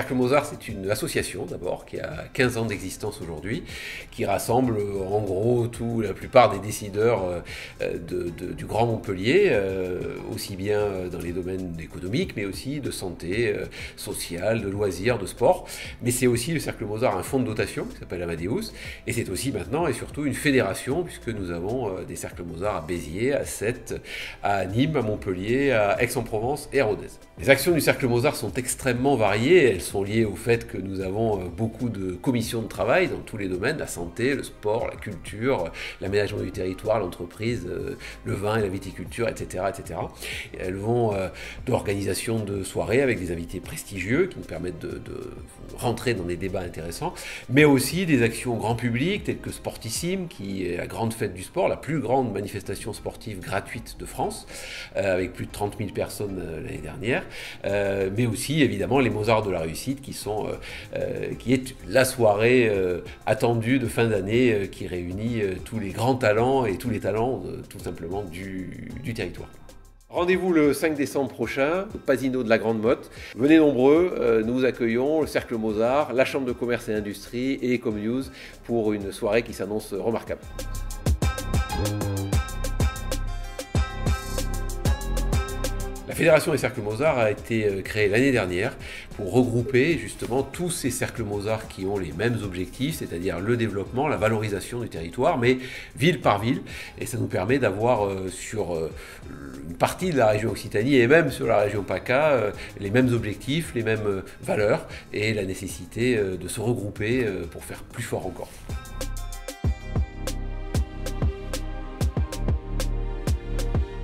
Cercle Mozart, c'est une association d'abord qui a 15 ans d'existence aujourd'hui, qui rassemble en gros la plupart des décideurs du Grand Montpellier, aussi bien dans les domaines économiques, mais aussi de santé, sociale, de loisirs, de sport. Mais c'est aussi le Cercle Mozart, un fonds de dotation qui s'appelle Amadeus, et c'est aussi maintenant et surtout une fédération, puisque nous avons des Cercles Mozart à Béziers, à Sète, à Nîmes, à Montpellier, à Aix-en-Provence et à Rodez. Les actions du Cercle Mozart sont extrêmement variées, elles sont liées au fait que nous avons beaucoup de commissions de travail dans tous les domaines, la santé, le sport, la culture, l'aménagement du territoire, l'entreprise, le vin et la viticulture, etc. etc. Et elles vont de l'organisation de soirées avec des invités prestigieux qui nous permettent de rentrer dans des débats intéressants, mais aussi des actions grand public telles que Sportissime, qui est la grande fête du sport, la plus grande manifestation sportive gratuite de France, avec plus de 30 000 personnes l'année dernière, mais aussi évidemment les Mozart de la réussite qui est la soirée attendue de fin d'année qui réunit tous les grands talents et tous les talents tout simplement du territoire. Rendez-vous le 5 décembre prochain au Pasino de la Grande Motte. Venez nombreux, nous vous accueillons, le Cercle Mozart, la Chambre de commerce et industrie et Econews pour une soirée qui s'annonce remarquable. La Fédération des Cercles Mozart a été créée l'année dernière pour regrouper justement tous ces cercles Mozart qui ont les mêmes objectifs, c'est-à-dire le développement, la valorisation du territoire, mais ville par ville. Et ça nous permet d'avoir sur une partie de la région Occitanie et même sur la région PACA les mêmes objectifs, les mêmes valeurs et la nécessité de se regrouper pour faire plus fort encore.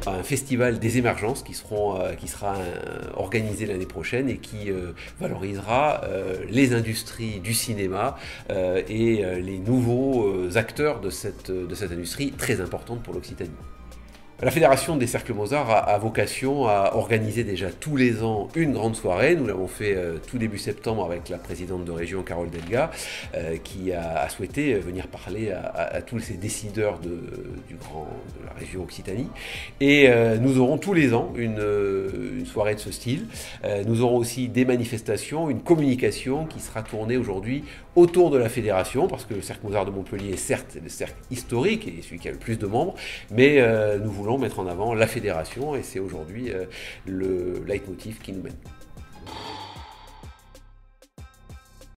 Un festival des émergences qui sera organisé l'année prochaine et qui valorisera les industries du cinéma et les nouveaux acteurs de cette industrie très importante pour l'Occitanie. La Fédération des Cercles Mozart a vocation à organiser déjà tous les ans une grande soirée. Nous l'avons fait tout début septembre avec la présidente de région Carole Delga qui a souhaité venir parler à tous ces décideurs de la région Occitanie. Et nous aurons tous les ans une soirée de ce style. Nous aurons aussi des manifestations, une communication qui sera tournée aujourd'hui autour de la fédération, parce que le Cercle Mozart de Montpellier est certes le cercle historique et celui qui a le plus de membres, mais nous voulons mettre en avant la fédération et c'est aujourd'hui le leitmotiv qui nous mène.